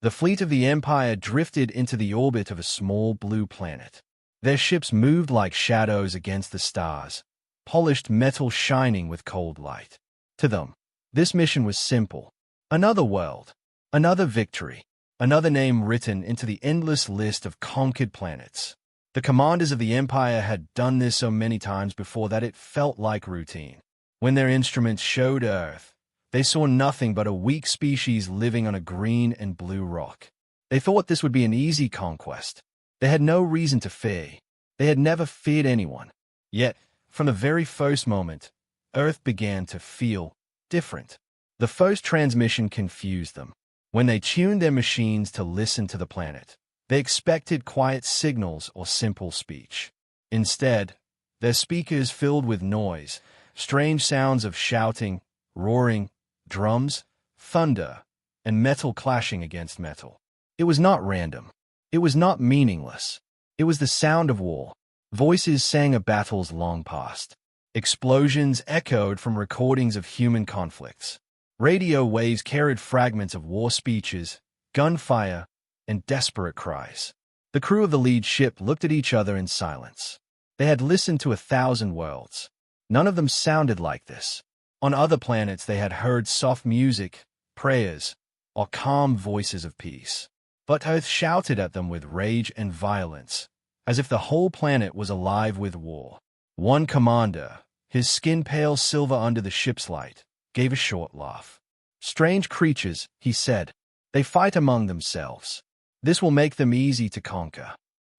The fleet of the Empire drifted into the orbit of a small blue planet. Their ships moved like shadows against the stars, polished metal shining with cold light. To them, this mission was simple. Another world, another victory, another name written into the endless list of conquered planets. The commanders of the Empire had done this so many times before that it felt like routine. When their instruments showed Earth, they saw nothing but a weak species living on a green and blue rock. They thought this would be an easy conquest. They had no reason to fear. They had never feared anyone. Yet, from the very first moment, Earth began to feel different. The first transmission confused them. When they tuned their machines to listen to the planet, they expected quiet signals or simple speech. Instead, their speakers filled with noise, strange sounds of shouting, roaring, drums, thunder, and metal clashing against metal. It was not random. It was not meaningless. It was the sound of war. Voices sang of battles long past. Explosions echoed from recordings of human conflicts. Radio waves carried fragments of war speeches, gunfire, and desperate cries. The crew of the lead ship looked at each other in silence. They had listened to 1,000 worlds. None of them sounded like this. On other planets they had heard soft music, prayers, or calm voices of peace. But Earth shouted at them with rage and violence, as if the whole planet was alive with war. One commander, his skin pale silver under the ship's light, gave a short laugh. "Strange creatures," he said. "They fight among themselves. This will make them easy to conquer."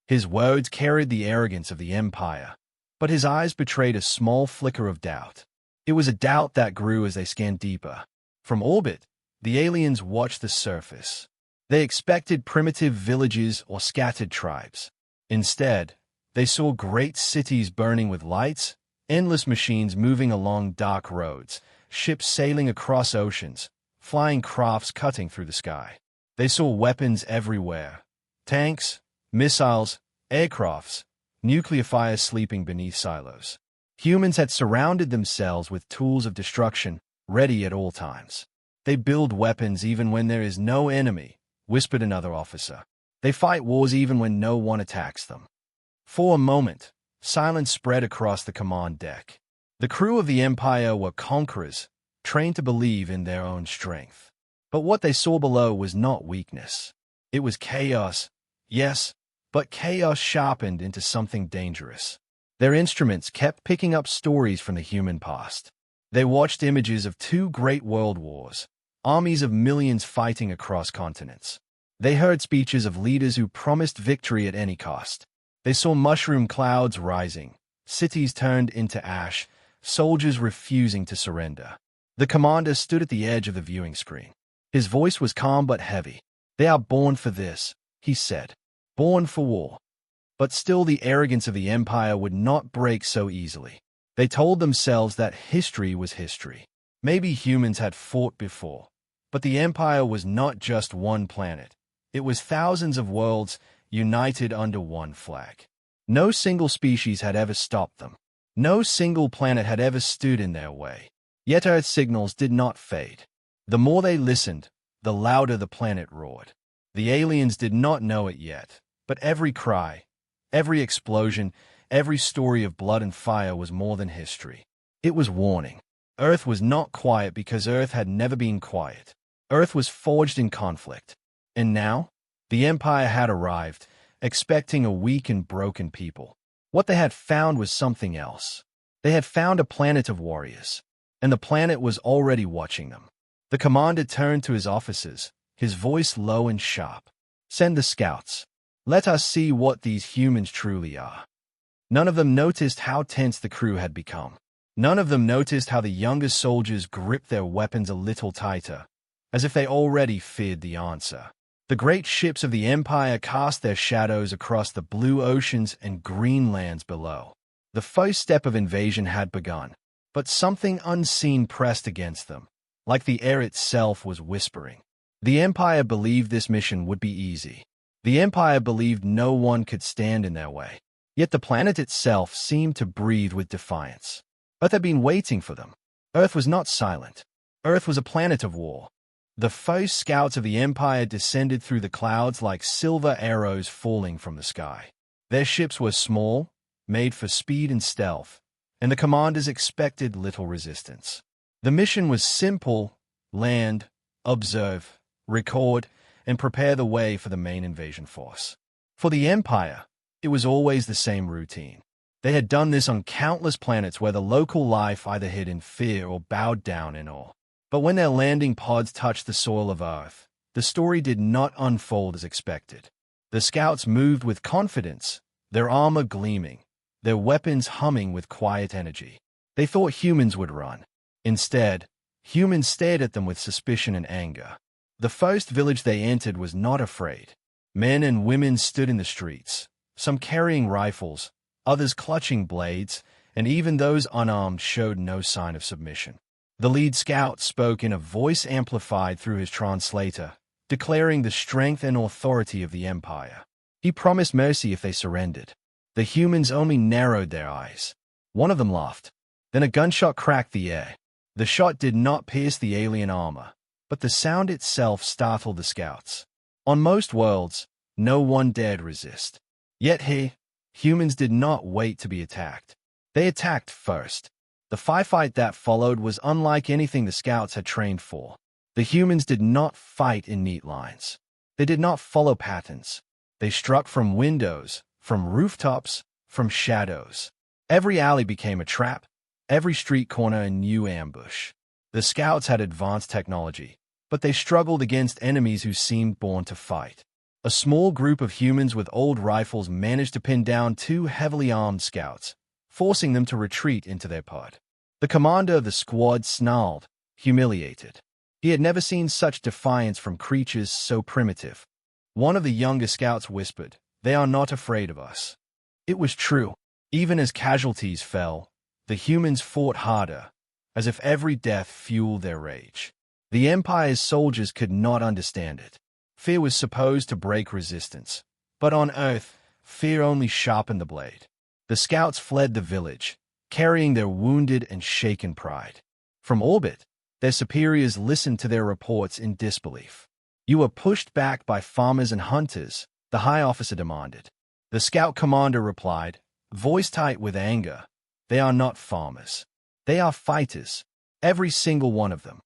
His words carried the arrogance of the Empire, but his eyes betrayed a small flicker of doubt. It was a doubt that grew as they scanned deeper. From orbit, the aliens watched the surface. They expected primitive villages or scattered tribes. Instead, they saw great cities burning with lights, endless machines moving along dark roads, ships sailing across oceans, flying crafts cutting through the sky. They saw weapons everywhere: tanks, missiles, aircrafts, nuclear fires sleeping beneath silos. Humans had surrounded themselves with tools of destruction, ready at all times. "They build weapons even when there is no enemy," whispered another officer. "They fight wars even when no one attacks them." For a moment, silence spread across the command deck. The crew of the Empire were conquerors, trained to believe in their own strength. But what they saw below was not weakness. It was chaos, yes, but chaos sharpened into something dangerous. Their instruments kept picking up stories from the human past. They watched images of 2 great world wars, armies of millions fighting across continents. They heard speeches of leaders who promised victory at any cost. They saw mushroom clouds rising, cities turned into ash, soldiers refusing to surrender. The commander stood at the edge of the viewing screen. His voice was calm but heavy. "They are born for this," he said. "Born for war." But still the arrogance of the Empire would not break so easily. They told themselves that history was history. Maybe humans had fought before, but the Empire was not just one planet. It was thousands of worlds united under one flag. No single species had ever stopped them. No single planet had ever stood in their way. Yet Earth's signals did not fade. The more they listened, the louder the planet roared. The aliens did not know it yet, but every cry, every explosion, every story of blood and fire was more than history. It was warning. Earth was not quiet because Earth had never been quiet. Earth was forged in conflict. And now, the Empire had arrived, expecting a weak and broken people. What they had found was something else. They had found a planet of warriors, and the planet was already watching them. The commander turned to his officers, his voice low and sharp. "Send the scouts. Let us see what these humans truly are." None of them noticed how tense the crew had become. None of them noticed how the younger soldiers gripped their weapons a little tighter, as if they already feared the answer. The great ships of the Empire cast their shadows across the blue oceans and green lands below. The first step of invasion had begun, but something unseen pressed against them, like the air itself was whispering. The Empire believed this mission would be easy. The Empire believed no one could stand in their way. Yet the planet itself seemed to breathe with defiance. Earth had been waiting for them. Earth was not silent. Earth was a planet of war. The first scouts of the Empire descended through the clouds like silver arrows falling from the sky. Their ships were small, made for speed and stealth, and the commanders expected little resistance. The mission was simple: land, observe, record, and prepare the way for the main invasion force. For the Empire, it was always the same routine. They had done this on countless planets where the local life either hid in fear or bowed down in awe. But when their landing pods touched the soil of Earth, the story did not unfold as expected. The scouts moved with confidence, their armor gleaming, their weapons humming with quiet energy. They thought humans would run. Instead, humans stared at them with suspicion and anger. The first village they entered was not afraid. Men and women stood in the streets, some carrying rifles, others clutching blades, and even those unarmed showed no sign of submission. The lead scout spoke in a voice amplified through his translator, declaring the strength and authority of the Empire. He promised mercy if they surrendered. The humans only narrowed their eyes. One of them laughed. Then a gunshot cracked the air. The shot did not pierce the alien armor, but the sound itself startled the scouts. On most worlds, no one dared resist. Yet here, humans did not wait to be attacked. They attacked first. The firefight that followed was unlike anything the scouts had trained for. The humans did not fight in neat lines. They did not follow patterns. They struck from windows, from rooftops, from shadows. Every alley became a trap, every street corner a new ambush. The scouts had advanced technology, but they struggled against enemies who seemed born to fight. A small group of humans with old rifles managed to pin down two heavily armed scouts, forcing them to retreat into their pod. The commander of the squad snarled, humiliated. He had never seen such defiance from creatures so primitive. One of the younger scouts whispered, "They are not afraid of us." It was true. Even as casualties fell, the humans fought harder, as if every death fueled their rage. The Empire's soldiers could not understand it. Fear was supposed to break resistance, but on Earth, fear only sharpened the blade. The scouts fled the village, carrying their wounded and shaken pride. From orbit, their superiors listened to their reports in disbelief. "You were pushed back by farmers and hunters," the high officer demanded. The scout commander replied, voice tight with anger, "They are not farmers. They are fighters, every single one of them."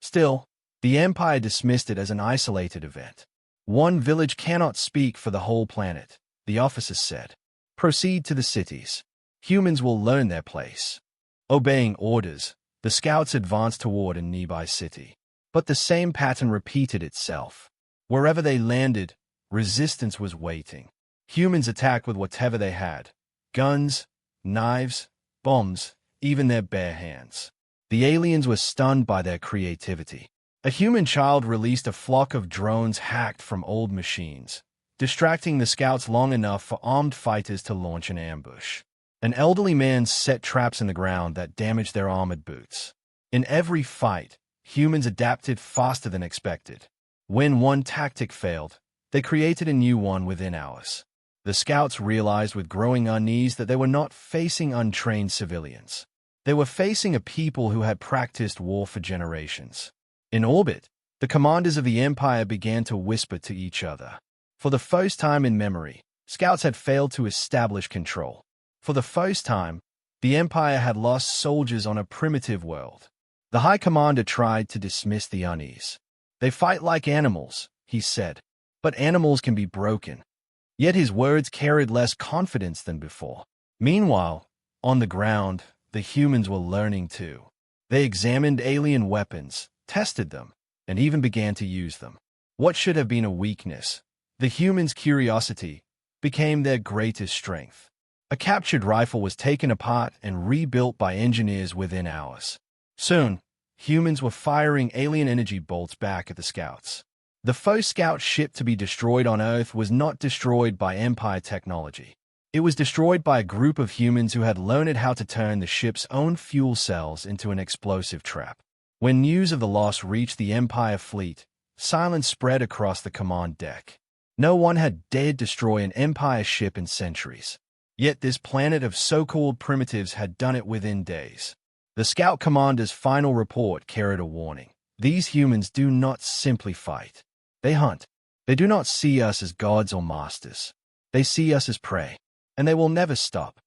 Still, the Empire dismissed it as an isolated event. "One village cannot speak for the whole planet," the officer said. "Proceed to the cities. Humans will learn their place." Obeying orders, the scouts advanced toward a nearby city. But the same pattern repeated itself. Wherever they landed, resistance was waiting. Humans attacked with whatever they had: guns, knives, bombs, even their bare hands. The aliens were stunned by their creativity. A human child released a flock of drones hacked from old machines, distracting the scouts long enough for armed fighters to launch an ambush. An elderly man set traps in the ground that damaged their armored boots. In every fight, humans adapted faster than expected. When one tactic failed, they created a new one within hours. The scouts realized with growing unease that they were not facing untrained civilians. They were facing a people who had practiced war for generations. In orbit, the commanders of the Empire began to whisper to each other. For the first time in memory, scouts had failed to establish control. For the first time, the Empire had lost soldiers on a primitive world. The High Commander tried to dismiss the unease. "They fight like animals," he said, "but animals can be broken." Yet his words carried less confidence than before. Meanwhile, on the ground, the humans were learning too. They examined alien weapons, tested them, and even began to use them. What should have been a weakness, the humans' curiosity, became their greatest strength. A captured rifle was taken apart and rebuilt by engineers within hours. Soon, humans were firing alien energy bolts back at the scouts. The first scout ship to be destroyed on Earth was not destroyed by Empire technology. It was destroyed by a group of humans who had learned how to turn the ship's own fuel cells into an explosive trap. When news of the loss reached the Empire fleet, silence spread across the command deck. No one had dared destroy an Empire ship in centuries. Yet this planet of so-called primitives had done it within days. The scout commander's final report carried a warning. These humans do not simply fight. They hunt. They do not see us as gods or masters. They see us as prey, and they will never stop.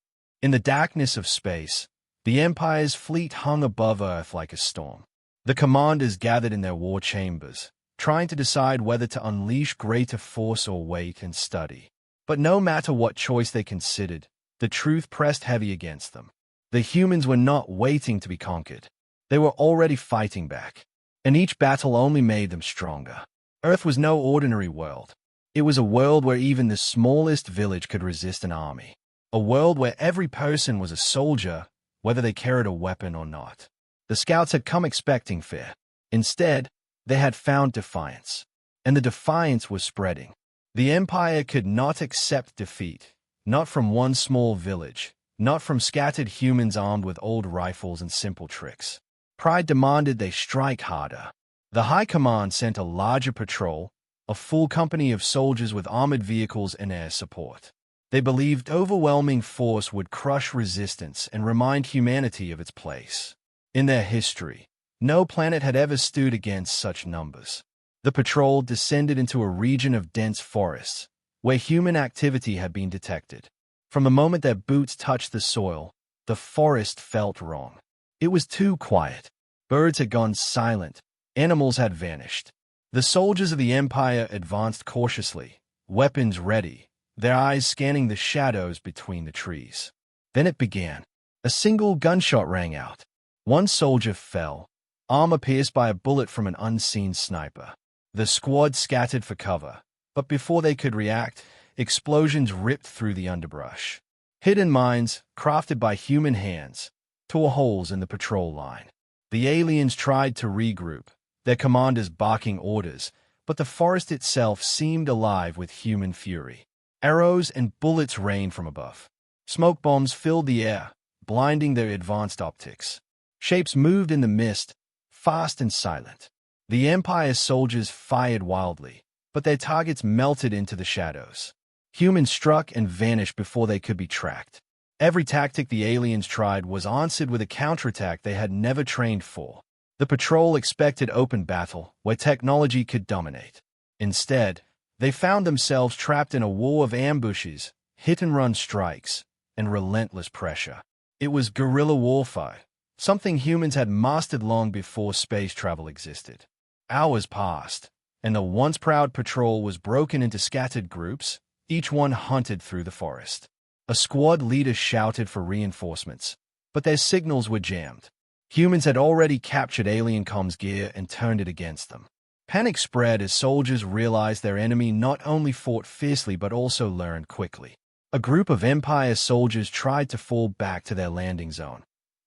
In the darkness of space, the Empire's fleet hung above Earth like a storm. The commanders gathered in their war chambers, trying to decide whether to unleash greater force or wait and study. But no matter what choice they considered, the truth pressed heavy against them. The humans were not waiting to be conquered. They were already fighting back, and each battle only made them stronger. Earth was no ordinary world. It was a world where even the smallest village could resist an army. A world where every person was a soldier, whether they carried a weapon or not. The scouts had come expecting fear. Instead, they had found defiance, and the defiance was spreading. The Empire could not accept defeat, not from one small village, not from scattered humans armed with old rifles and simple tricks. Pride demanded they strike harder. The High Command sent a larger patrol, a full company of soldiers with armored vehicles and air support. They believed overwhelming force would crush resistance and remind humanity of its place. In their history, no planet had ever stood against such numbers. The patrol descended into a region of dense forests, where human activity had been detected. From the moment their boots touched the soil, the forest felt wrong. It was too quiet. Birds had gone silent. Animals had vanished. The soldiers of the Empire advanced cautiously, weapons ready, their eyes scanning the shadows between the trees. Then it began. A single gunshot rang out. One soldier fell, armor pierced by a bullet from an unseen sniper. The squad scattered for cover, but before they could react, explosions ripped through the underbrush. Hidden mines, crafted by human hands, tore holes in the patrol line. The aliens tried to regroup, their commanders barking orders, but the forest itself seemed alive with human fury. Arrows and bullets rained from above. Smoke bombs filled the air, blinding their advanced optics. Shapes moved in the mist, fast and silent. The Empire's soldiers fired wildly, but their targets melted into the shadows. Humans struck and vanished before they could be tracked. Every tactic the aliens tried was answered with a counterattack they had never trained for. The patrol expected open battle, where technology could dominate. Instead, they found themselves trapped in a war of ambushes, hit-and-run strikes, and relentless pressure. It was guerrilla warfare, something humans had mastered long before space travel existed. Hours passed, and the once proud patrol was broken into scattered groups, each one hunted through the forest. A squad leader shouted for reinforcements, but their signals were jammed. Humans had already captured alien comms gear and turned it against them. Panic spread as soldiers realized their enemy not only fought fiercely but also learned quickly. A group of Empire soldiers tried to fall back to their landing zone,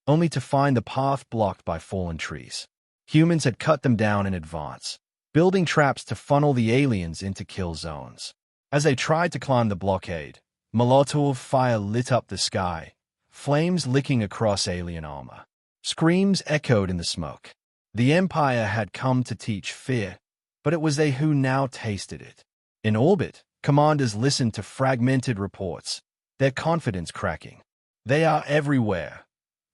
only to find the path blocked by fallen trees. Humans had cut them down in advance, building traps to funnel the aliens into kill zones. As they tried to climb the blockade, Molotov fire lit up the sky, flames licking across alien armor. Screams echoed in the smoke. The Empire had come to teach fear, but it was they who now tasted it. In orbit, commanders listened to fragmented reports, their confidence cracking. "They are everywhere."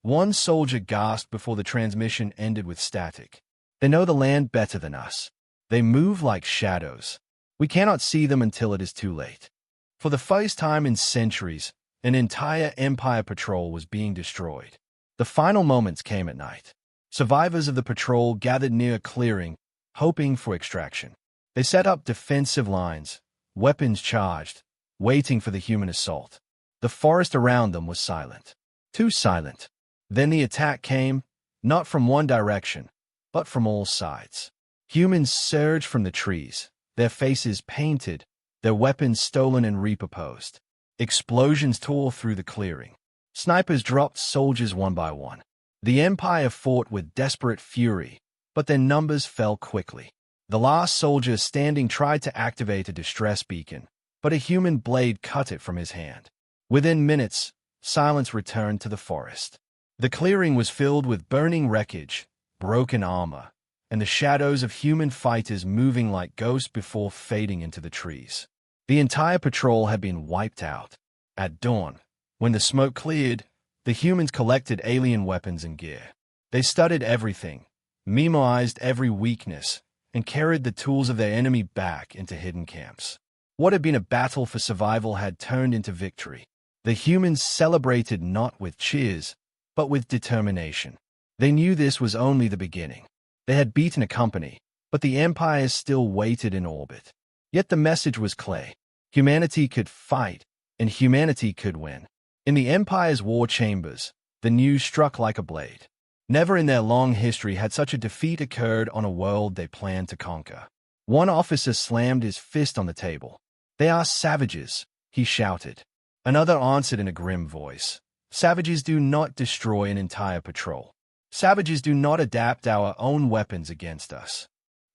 One soldier gasped before the transmission ended with static. "They know the land better than us. They move like shadows. We cannot see them until it is too late." For the first time in centuries, an entire Empire patrol was being destroyed. The final moments came at night. Survivors of the patrol gathered near a clearing, hoping for extraction. They set up defensive lines, weapons charged, waiting for the human assault. The forest around them was silent. Too silent. Then the attack came, not from one direction, but from all sides. Humans surged from the trees, their faces painted, their weapons stolen and repurposed. Explosions tore through the clearing. Snipers dropped soldiers one by one. The Empire fought with desperate fury, but their numbers fell quickly. The last soldier standing tried to activate a distress beacon, but a human blade cut it from his hand. Within minutes, silence returned to the forest. The clearing was filled with burning wreckage, broken armor, and the shadows of human fighters moving like ghosts before fading into the trees. The entire patrol had been wiped out. At dawn, when the smoke cleared, the humans collected alien weapons and gear. They studied everything, memorized every weakness, and carried the tools of their enemy back into hidden camps. What had been a battle for survival had turned into victory. The humans celebrated not with cheers, but with determination. They knew this was only the beginning. They had beaten a company, but the Empire still waited in orbit. Yet the message was clear. Humanity could fight, and humanity could win. In the Empire's war chambers, the news struck like a blade. Never in their long history had such a defeat occurred on a world they planned to conquer. One officer slammed his fist on the table. "They are savages," he shouted. Another answered in a grim voice. "Savages do not destroy an entire patrol. Savages do not adapt our own weapons against us."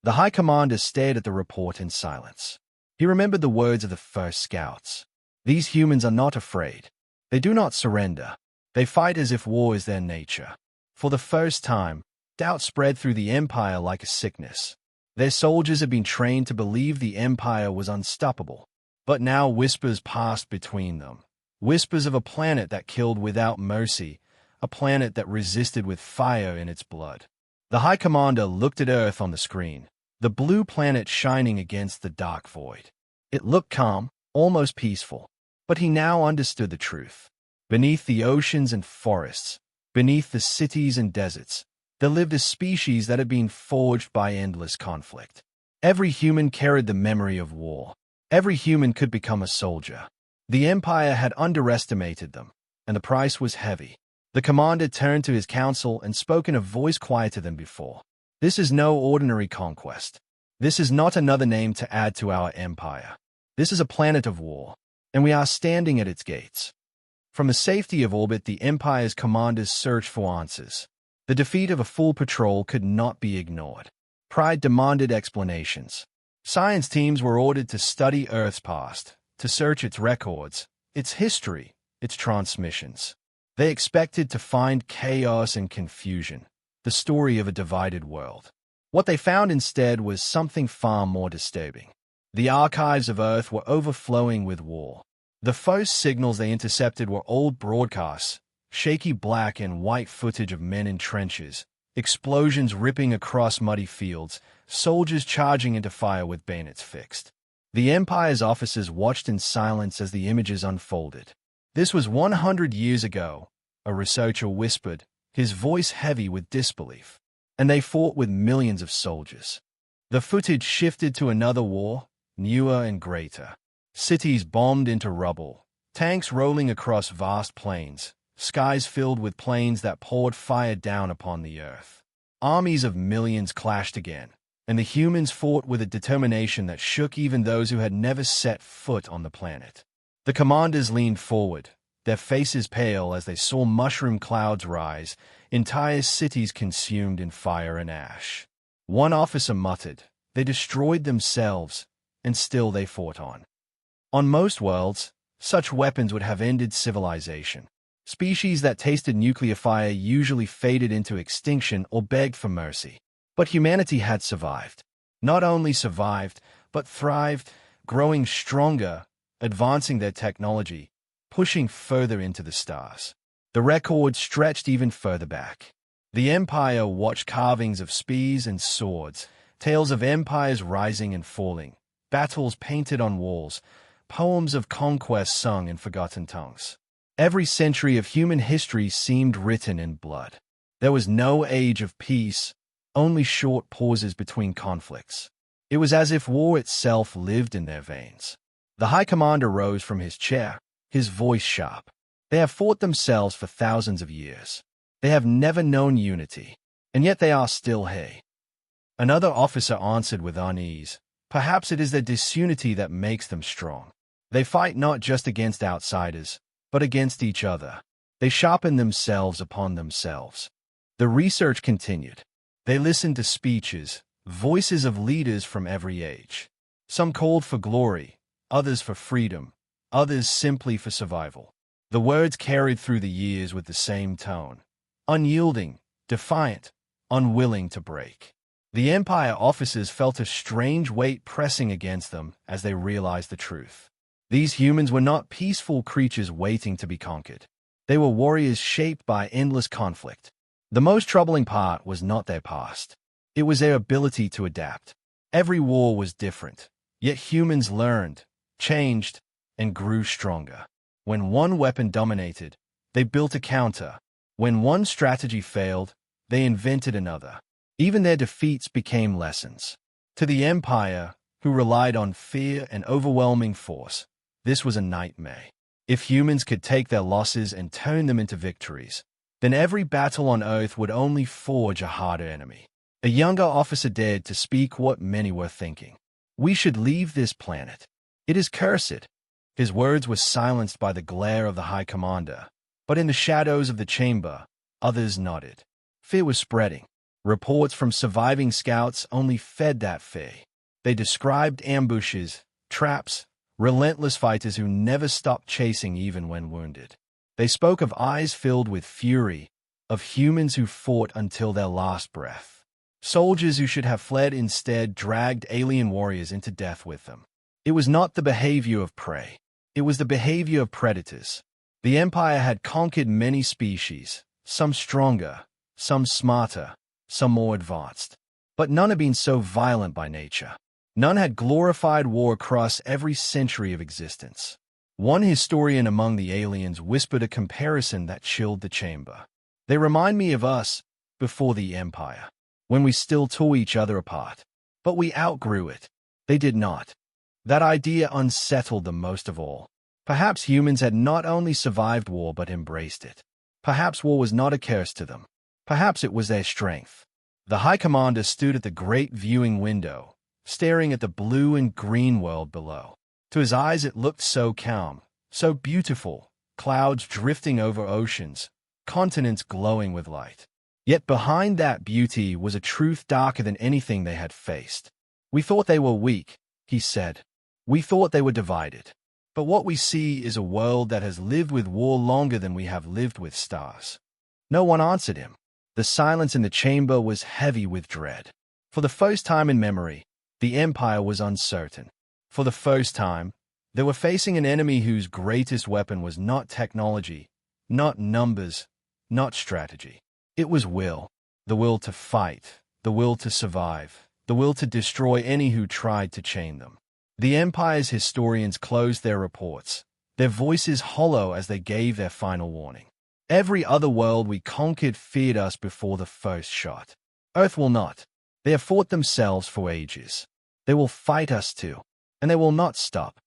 The High Commander stared at the report in silence. He remembered the words of the first scouts. These humans are not afraid. They do not surrender. They fight as if war is their nature. For the first time, doubt spread through the Empire like a sickness. Their soldiers had been trained to believe the Empire was unstoppable. But now whispers passed between them. Whispers of a planet that killed without mercy, a planet that resisted with fire in its blood. The High Commander looked at Earth on the screen, the blue planet shining against the dark void. It looked calm, almost peaceful. But he now understood the truth. Beneath the oceans and forests, beneath the cities and deserts, there lived a species that had been forged by endless conflict. Every human carried the memory of war. Every human could become a soldier. The Empire had underestimated them, and the price was heavy. The commander turned to his council and spoke in a voice quieter than before. "This is no ordinary conquest. This is not another name to add to our empire. This is a planet of war, and we are standing at its gates." From the safety of orbit, the Empire's commanders searched for answers. The defeat of a full patrol could not be ignored. Pride demanded explanations. Science teams were ordered to study Earth's past, to search its records, its history, its transmissions. They expected to find chaos and confusion, the story of a divided world. What they found instead was something far more disturbing. The archives of Earth were overflowing with war. The first signals they intercepted were old broadcasts, shaky black and white footage of men in trenches, explosions ripping across muddy fields, soldiers charging into fire with bayonets fixed. The Empire's officers watched in silence as the images unfolded. "This was 100 years ago," a researcher whispered, his voice heavy with disbelief. "And they fought with millions of soldiers." The footage shifted to another war, newer and greater. Cities bombed into rubble, tanks rolling across vast plains, skies filled with planes that poured fire down upon the earth. Armies of millions clashed again, and the humans fought with a determination that shook even those who had never set foot on the planet. The commanders leaned forward, their faces pale as they saw mushroom clouds rise, entire cities consumed in fire and ash. One officer muttered, "They destroyed themselves, and still they fought on." On most worlds, such weapons would have ended civilization. Species that tasted nuclear fire usually faded into extinction or begged for mercy. But humanity had survived. Not only survived, but thrived, growing stronger, advancing their technology, pushing further into the stars. The record stretched even further back. The Empire watched carvings of spears and swords, tales of empires rising and falling, battles painted on walls, poems of conquest sung in forgotten tongues. Every century of human history seemed written in blood. There was no age of peace, only short pauses between conflicts. It was as if war itself lived in their veins. The High Commander rose from his chair, his voice sharp. "They have fought themselves for thousands of years. They have never known unity, and yet they are still here." Another officer answered with unease. "Perhaps it is their disunity that makes them strong. They fight not just against outsiders, but against each other. They sharpen themselves upon themselves." The research continued. They listened to speeches, voices of leaders from every age. Some called for glory, others for freedom, others simply for survival. The words carried through the years with the same tone, unyielding, defiant, unwilling to break. The Empire officers felt a strange weight pressing against them as they realized the truth. These humans were not peaceful creatures waiting to be conquered. They were warriors shaped by endless conflict. The most troubling part was not their past. It was their ability to adapt. Every war was different, yet humans learned, changed, and grew stronger. When one weapon dominated, they built a counter. When one strategy failed, they invented another. Even their defeats became lessons. To the Empire, who relied on fear and overwhelming force, this was a nightmare. If humans could take their losses and turn them into victories, then every battle on Earth would only forge a harder enemy. A younger officer dared to speak what many were thinking. We should leave this planet. It is cursed. His words were silenced by the glare of the High Commander, but in the shadows of the chamber, others nodded. Fear was spreading. Reports from surviving scouts only fed that fear. They described ambushes, traps, relentless fighters who never stopped chasing even when wounded. They spoke of eyes filled with fury, of humans who fought until their last breath. Soldiers who should have fled instead dragged alien warriors into death with them. It was not the behavior of prey. It was the behavior of predators. The Empire had conquered many species, some stronger, some smarter, some more advanced. But none had been so violent by nature. None had glorified war across every century of existence. One historian among the aliens whispered a comparison that chilled the chamber. They remind me of us before the Empire, when we still tore each other apart. But we outgrew it. They did not. That idea unsettled them most of all. Perhaps humans had not only survived war but embraced it. Perhaps war was not a curse to them. Perhaps it was their strength. The High Commander stood at the great viewing window, staring at the blue and green world below. To his eyes it looked so calm, so beautiful, clouds drifting over oceans, continents glowing with light. Yet behind that beauty was a truth darker than anything they had faced. We thought they were weak, he said. We thought they were divided. But what we see is a world that has lived with war longer than we have lived with stars. No one answered him. The silence in the chamber was heavy with dread. For the first time in memory, the Empire was uncertain. For the first time, they were facing an enemy whose greatest weapon was not technology, not numbers, not strategy. It was will. The will to fight, the will to survive, the will to destroy any who tried to chain them. The Empire's historians closed their reports, their voices hollow as they gave their final warning. Every other world we conquered feared us before the first shot. Earth will not. They have fought themselves for ages. They will fight us too, and they will not stop.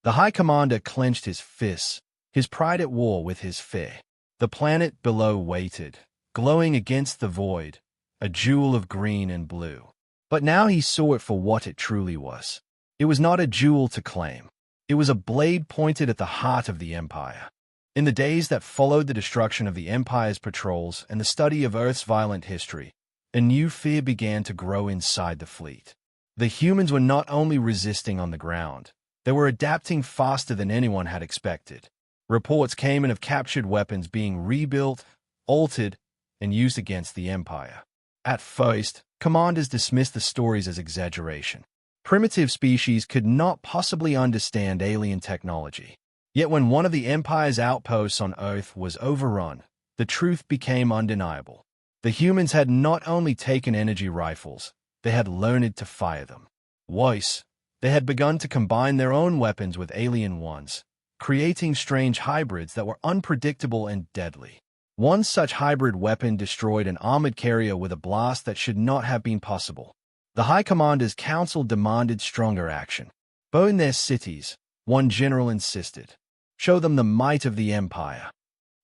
The High Commander clenched his fists, his pride at war with his fear. The planet below waited, glowing against the void, a jewel of green and blue. But now he saw it for what it truly was. It was not a jewel to claim. It was a blade pointed at the heart of the Empire. In the days that followed the destruction of the Empire's patrols and the study of Earth's violent history, a new fear began to grow inside the fleet. The humans were not only resisting on the ground, they were adapting faster than anyone had expected. Reports came in of captured weapons being rebuilt, altered, and used against the Empire. At first, commanders dismissed the stories as exaggeration. Primitive species could not possibly understand alien technology. Yet when one of the Empire's outposts on Earth was overrun, the truth became undeniable. The humans had not only taken energy rifles, they had learned to fire them. Worse, they had begun to combine their own weapons with alien ones, creating strange hybrids that were unpredictable and deadly. One such hybrid weapon destroyed an armored carrier with a blast that should not have been possible. The High Commander's council demanded stronger action. Burn their cities, one general insisted. Show them the might of the Empire.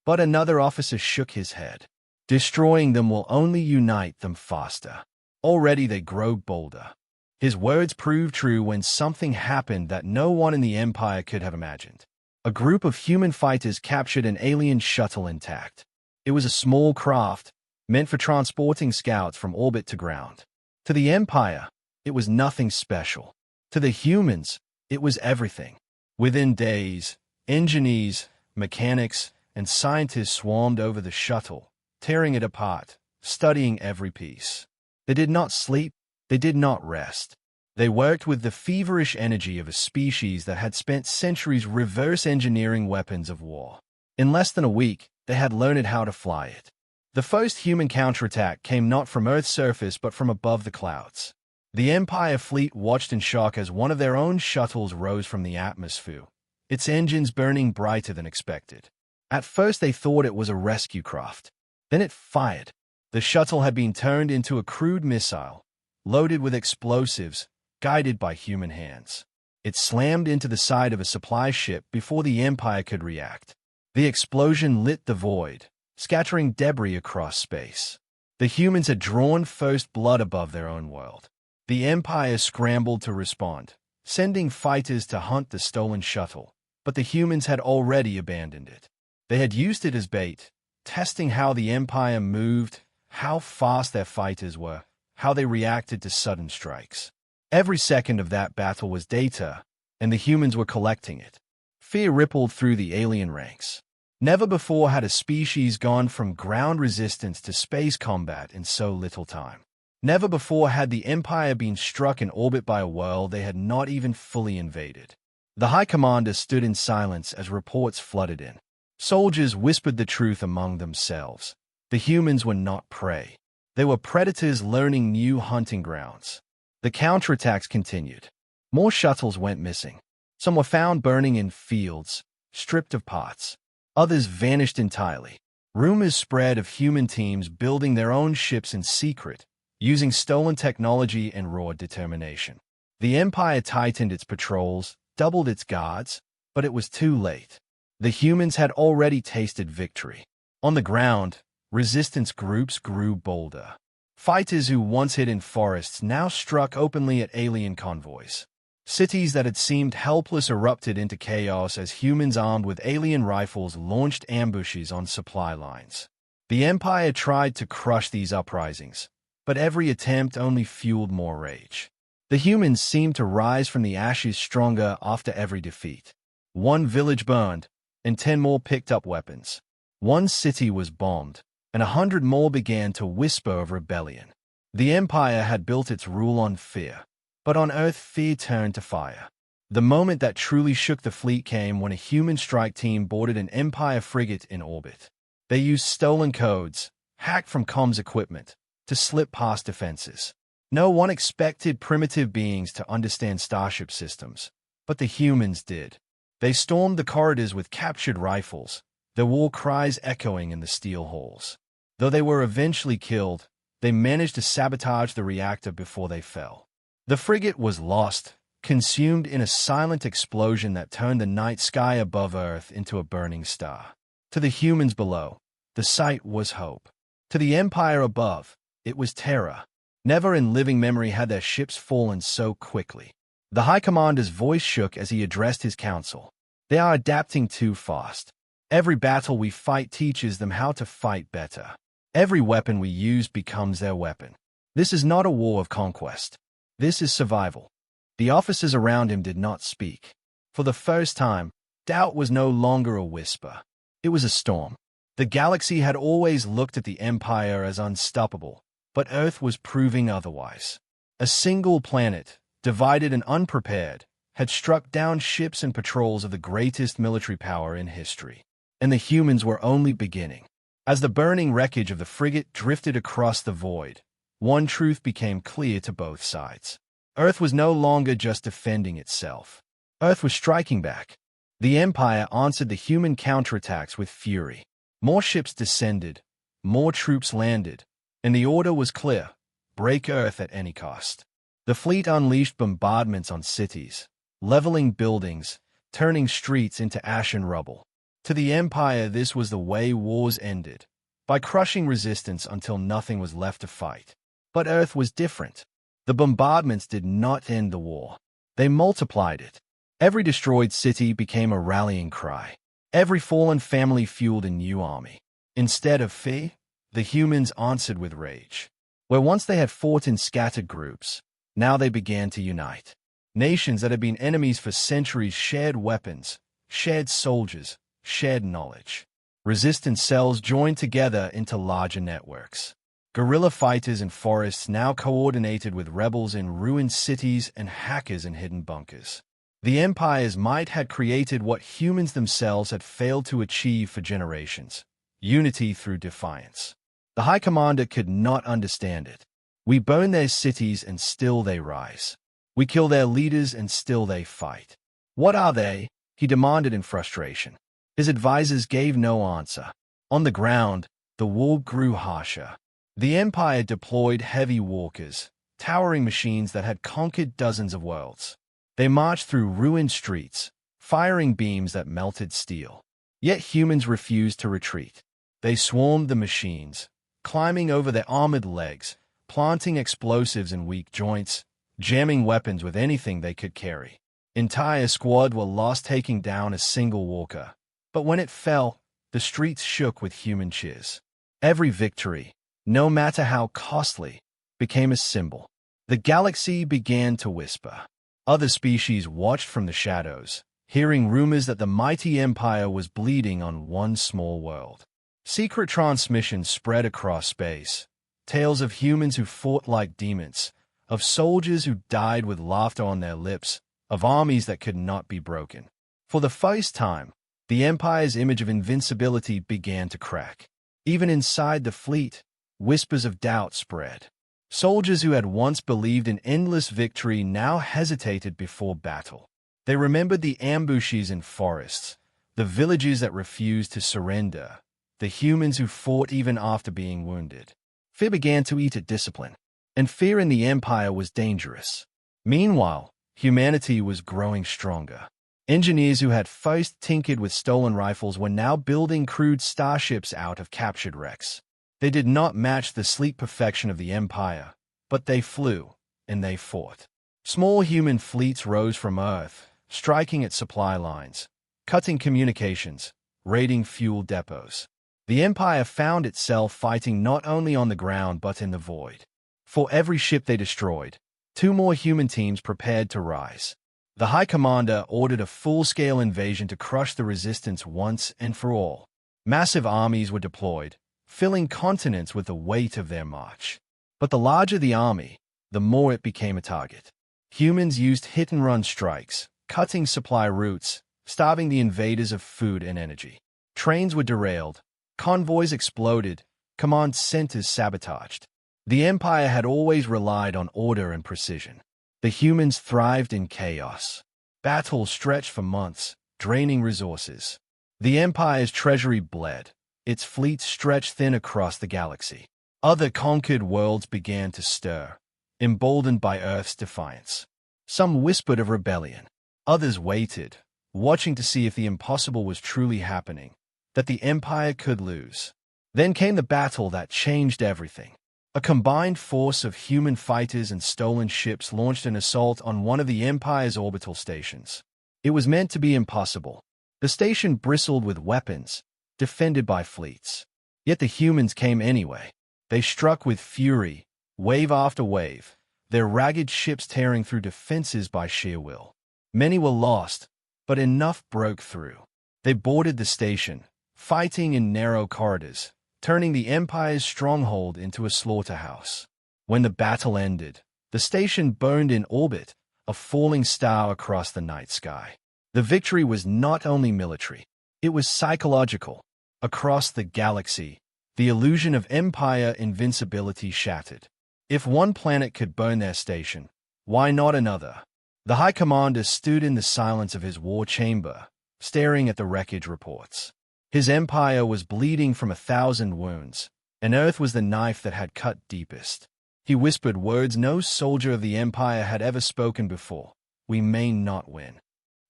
But another officer shook his head. Destroying them will only unite them faster. Already they grow bolder. His words proved true when something happened that no one in the Empire could have imagined. A group of human fighters captured an alien shuttle intact. It was a small craft, meant for transporting scouts from orbit to ground. To the Empire, it was nothing special. To the humans, it was everything. Within days, engineers, mechanics, and scientists swarmed over the shuttle, tearing it apart, studying every piece. They did not sleep, they did not rest. They worked with the feverish energy of a species that had spent centuries reverse engineering weapons of war. In less than a week, they had learned how to fly it. The first human counterattack came not from Earth's surface but from above the clouds. The Empire fleet watched in shock as one of their own shuttles rose from the atmosphere, its engines burning brighter than expected. At first they thought it was a rescue craft. Then it fired. The shuttle had been turned into a crude missile, loaded with explosives, guided by human hands. It slammed into the side of a supply ship before the Empire could react. The explosion lit the void, scattering debris across space. The humans had drawn first blood above their own world. The Empire scrambled to respond, sending fighters to hunt the stolen shuttle, but the humans had already abandoned it. They had used it as bait, testing how the Empire moved, how fast their fighters were, how they reacted to sudden strikes. Every second of that battle was data, and the humans were collecting it. Fear rippled through the alien ranks. Never before had a species gone from ground resistance to space combat in so little time. Never before had the Empire been struck in orbit by a world they had not even fully invaded. The High Commander stood in silence as reports flooded in. Soldiers whispered the truth among themselves. The humans were not prey. They were predators learning new hunting grounds. The counterattacks continued. More shuttles went missing. Some were found burning in fields, stripped of parts. Others vanished entirely. Rumors spread of human teams building their own ships in secret, using stolen technology and raw determination. The Empire tightened its patrols, doubled its guards, but it was too late. The humans had already tasted victory. On the ground, resistance groups grew bolder. Fighters who once hid in forests now struck openly at alien convoys. Cities that had seemed helpless erupted into chaos as humans armed with alien rifles launched ambushes on supply lines. The Empire tried to crush these uprisings, but every attempt only fueled more rage. The humans seemed to rise from the ashes stronger after every defeat. One village burned, and 10 more picked up weapons. One city was bombed, and 100 more began to whisper of rebellion. The Empire had built its rule on fear, but on Earth fear turned to fire. The moment that truly shook the fleet came when a human strike team boarded an Empire frigate in orbit. They used stolen codes, hacked from comms equipment, to slip past defenses. No one expected primitive beings to understand starship systems, but the humans did. They stormed the corridors with captured rifles, their war cries echoing in the steel halls. Though they were eventually killed, they managed to sabotage the reactor before they fell. The frigate was lost, consumed in a silent explosion that turned the night sky above Earth into a burning star. To the humans below, the sight was hope. To the Empire above, it was terror. Never in living memory had their ships fallen so quickly. The High Commander's voice shook as he addressed his council. They are adapting too fast. Every battle we fight teaches them how to fight better. Every weapon we use becomes their weapon. This is not a war of conquest. This is survival. The officers around him did not speak. For the first time, doubt was no longer a whisper. It was a storm. The galaxy had always looked at the Empire as unstoppable, but Earth was proving otherwise. A single planet, divided and unprepared, had struck down ships and patrols of the greatest military power in history. And the humans were only beginning. As the burning wreckage of the frigate drifted across the void, one truth became clear to both sides. Earth was no longer just defending itself. Earth was striking back. The Empire answered the human counterattacks with fury. More ships descended, more troops landed, and the order was clear: break Earth at any cost. The fleet unleashed bombardments on cities, leveling buildings, turning streets into ash and rubble. To the Empire, this was the way wars ended, by crushing resistance until nothing was left to fight. But Earth was different. The bombardments did not end the war. They multiplied it. Every destroyed city became a rallying cry. Every fallen family fueled a new army. Instead of fear, the humans answered with rage. Where once they had fought in scattered groups, now they began to unite. Nations that had been enemies for centuries shared weapons, shared soldiers, shared knowledge. Resistance cells joined together into larger networks. Guerrilla fighters in forests now coordinated with rebels in ruined cities and hackers in hidden bunkers. The Empire's might had created what humans themselves had failed to achieve for generations: unity through defiance. The High Commander could not understand it. We burn their cities and still they rise. We kill their leaders and still they fight. What are they? He demanded in frustration. His advisors gave no answer. On the ground, the war grew harsher. The Empire deployed heavy walkers, towering machines that had conquered dozens of worlds. They marched through ruined streets, firing beams that melted steel. Yet humans refused to retreat. They swarmed the machines, climbing over their armored legs, planting explosives in weak joints, jamming weapons with anything they could carry. Entire squads were lost taking down a single walker. But when it fell, the streets shook with human cheers. Every victory, no matter how costly, became a symbol. The galaxy began to whisper. Other species watched from the shadows, hearing rumors that the mighty Empire was bleeding on one small world. Secret transmissions spread across space, tales of humans who fought like demons, of soldiers who died with laughter on their lips, of armies that could not be broken. For the first time, the Empire's image of invincibility began to crack. Even inside the fleet, whispers of doubt spread. Soldiers who had once believed in endless victory now hesitated before battle. They remembered the ambushes in forests, the villages that refused to surrender, the humans who fought even after being wounded. Fear began to eat at discipline, and fear in the Empire was dangerous. Meanwhile, humanity was growing stronger. Engineers who had first tinkered with stolen rifles were now building crude starships out of captured wrecks. They did not match the sleek perfection of the Empire, but they flew, and they fought. Small human fleets rose from Earth, striking at supply lines, cutting communications, raiding fuel depots. The Empire found itself fighting not only on the ground but in the void. For every ship they destroyed, 2 more human teams prepared to rise. The High Commander ordered a full-scale invasion to crush the resistance once and for all. Massive armies were deployed, filling continents with the weight of their march. But the larger the army, the more it became a target. Humans used hit-and-run strikes, cutting supply routes, starving the invaders of food and energy. Trains were derailed, convoys exploded, command centers sabotaged. The Empire had always relied on order and precision. The humans thrived in chaos. Battles stretched for months, draining resources. The Empire's treasury bled. Its fleet stretched thin across the galaxy. Other conquered worlds began to stir, emboldened by Earth's defiance. Some whispered of rebellion. Others waited, watching to see if the impossible was truly happening, that the Empire could lose. Then came the battle that changed everything. A combined force of human fighters and stolen ships launched an assault on one of the Empire's orbital stations. It was meant to be impossible. The station bristled with weapons, defended by fleets. Yet the humans came anyway. They struck with fury, wave after wave, their ragged ships tearing through defenses by sheer will. Many were lost, but enough broke through. They boarded the station, fighting in narrow corridors, turning the Empire's stronghold into a slaughterhouse. When the battle ended, the station burned in orbit, a falling star across the night sky. The victory was not only military, it was psychological. Across the galaxy, the illusion of Empire invincibility shattered. If one planet could burn their station, why not another? The High Commander stood in the silence of his war chamber, staring at the wreckage reports. His empire was bleeding from 1,000 wounds, and Earth was the knife that had cut deepest. He whispered words no soldier of the Empire had ever spoken before. We may not win.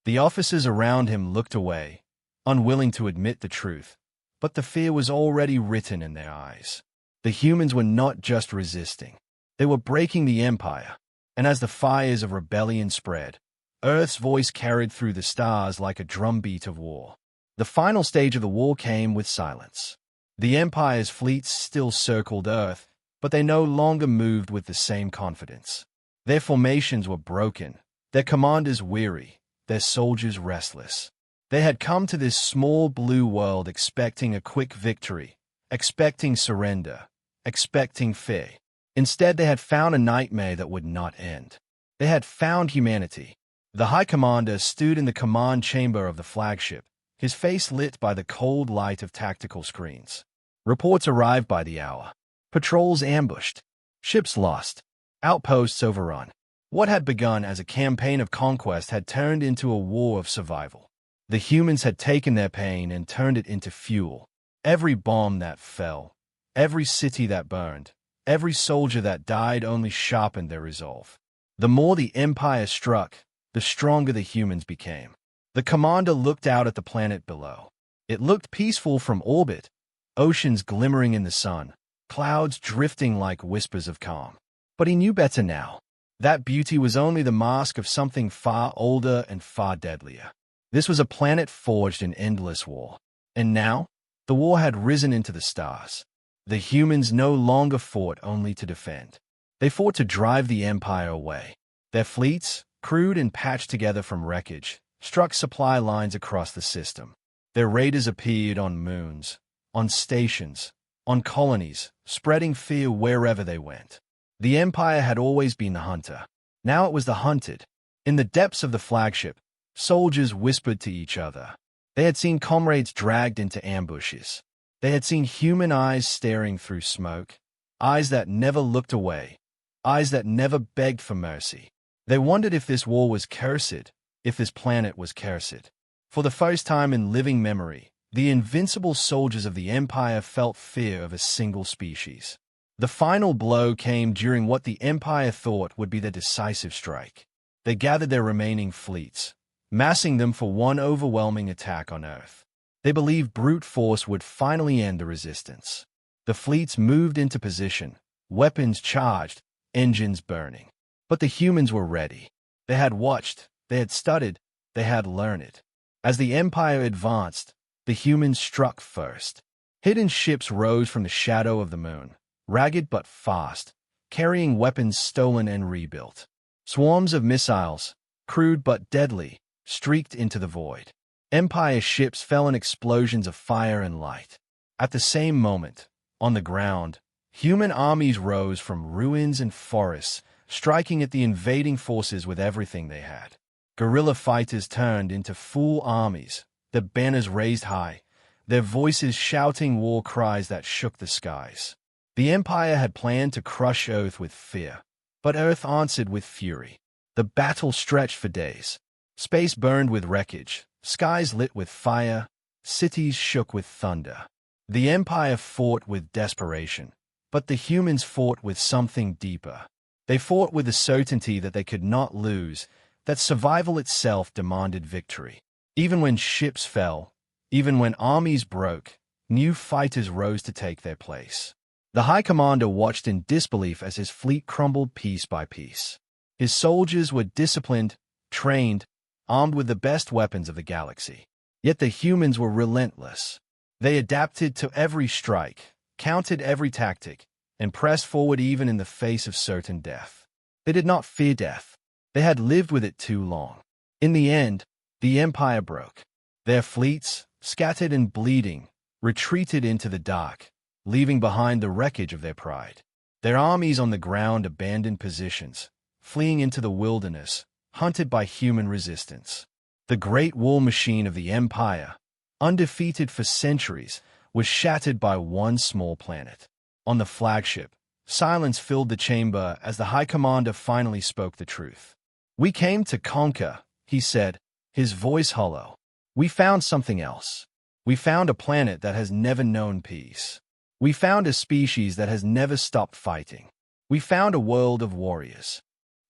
The officers around him looked away, unwilling to admit the truth, but the fear was already written in their eyes. The humans were not just resisting. They were breaking the Empire, and as the fires of rebellion spread, Earth's voice carried through the stars like a drumbeat of war. The final stage of the war came with silence. The Empire's fleets still circled Earth, but they no longer moved with the same confidence. Their formations were broken, their commanders weary, their soldiers restless. They had come to this small blue world expecting a quick victory, expecting surrender, expecting fear. Instead, they had found a nightmare that would not end. They had found humanity. The High Commander stood in the command chamber of the flagship, his face lit by the cold light of tactical screens. Reports arrived by the hour. Patrols ambushed. Ships lost. Outposts overrun. What had begun as a campaign of conquest had turned into a war of survival. The humans had taken their pain and turned it into fuel. Every bomb that fell, every city that burned, every soldier that died only sharpened their resolve. The more the Empire struck, the stronger the humans became. The commander looked out at the planet below. It looked peaceful from orbit, oceans glimmering in the sun, clouds drifting like whispers of calm. But he knew better now. That beauty was only the mask of something far older and far deadlier. This was a planet forged in endless war. And now, the war had risen into the stars. The humans no longer fought only to defend. They fought to drive the Empire away. Their fleets, crude and patched together from wreckage, struck supply lines across the system. Their raiders appeared on moons, on stations, on colonies, spreading fear wherever they went. The Empire had always been the hunter. Now it was the hunted. In the depths of the flagship, soldiers whispered to each other. They had seen comrades dragged into ambushes. They had seen human eyes staring through smoke, eyes that never looked away, eyes that never begged for mercy. They wondered if this war was cursed, if this planet was cursed. For the first time in living memory, the invincible soldiers of the Empire felt fear of a single species. The final blow came during what the Empire thought would be the decisive strike. They gathered their remaining fleets, massing them for one overwhelming attack on Earth. They believed brute force would finally end the resistance. The fleets moved into position, weapons charged, engines burning. But the humans were ready. They had watched, they had studied, they had learned. As the Empire advanced, the humans struck first. Hidden ships rose from the shadow of the moon, ragged but fast, carrying weapons stolen and rebuilt. Swarms of missiles, crude but deadly, streaked into the void. Empire ships fell in explosions of fire and light. At the same moment, on the ground, human armies rose from ruins and forests, striking at the invading forces with everything they had. Guerrilla fighters turned into full armies, their banners raised high, their voices shouting war cries that shook the skies. The Empire had planned to crush Earth with fear, but Earth answered with fury. The battle stretched for days. Space burned with wreckage, skies lit with fire, cities shook with thunder. The Empire fought with desperation, but the humans fought with something deeper. They fought with the certainty that they could not lose, that survival itself demanded victory. Even when ships fell, even when armies broke, new fighters rose to take their place. The High Commander watched in disbelief as his fleet crumbled piece by piece. His soldiers were disciplined, trained, armed with the best weapons of the galaxy. Yet the humans were relentless. They adapted to every strike, countered every tactic, and pressed forward even in the face of certain death. They did not fear death. They had lived with it too long. In the end, the Empire broke. Their fleets, scattered and bleeding, retreated into the dark, leaving behind the wreckage of their pride. Their armies on the ground abandoned positions, fleeing into the wilderness, hunted by human resistance. The great war machine of the Empire, undefeated for centuries, was shattered by one small planet. On the flagship, silence filled the chamber as the High Commander finally spoke the truth. "We came to conquer," he said, his voice hollow. "We found something else. We found a planet that has never known peace. We found a species that has never stopped fighting. We found a world of warriors."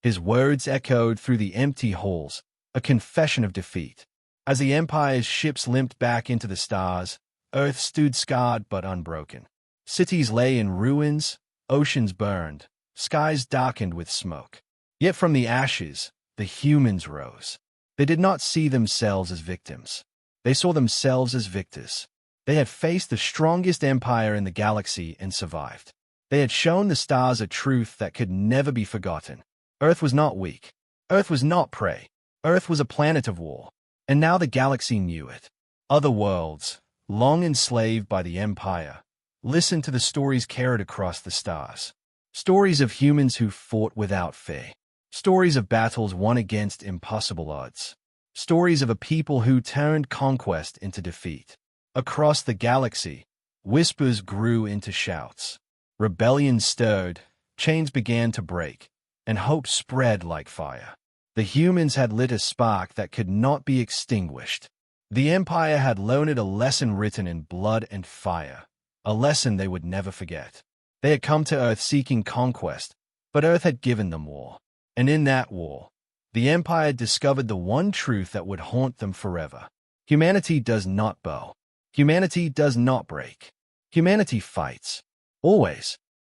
His words echoed through the empty halls, a confession of defeat. As the Empire's ships limped back into the stars, Earth stood scarred but unbroken. Cities lay in ruins, oceans burned, skies darkened with smoke. Yet from the ashes, the humans rose. They did not see themselves as victims. They saw themselves as victors. They had faced the strongest empire in the galaxy and survived. They had shown the stars a truth that could never be forgotten. Earth was not weak. Earth was not prey. Earth was a planet of war. And now the galaxy knew it. Other worlds, long enslaved by the Empire, listened to the stories carried across the stars. Stories of humans who fought without fear. Stories of battles won against impossible odds. Stories of a people who turned conquest into defeat. Across the galaxy, whispers grew into shouts. Rebellion stirred, chains began to break, and hope spread like fire. The humans had lit a spark that could not be extinguished. The Empire had learned a lesson written in blood and fire, a lesson they would never forget. They had come to Earth seeking conquest, but Earth had given them war. And in that war, the Empire discovered the one truth that would haunt them forever. Humanity does not bow. Humanity does not break. Humanity fights. Always.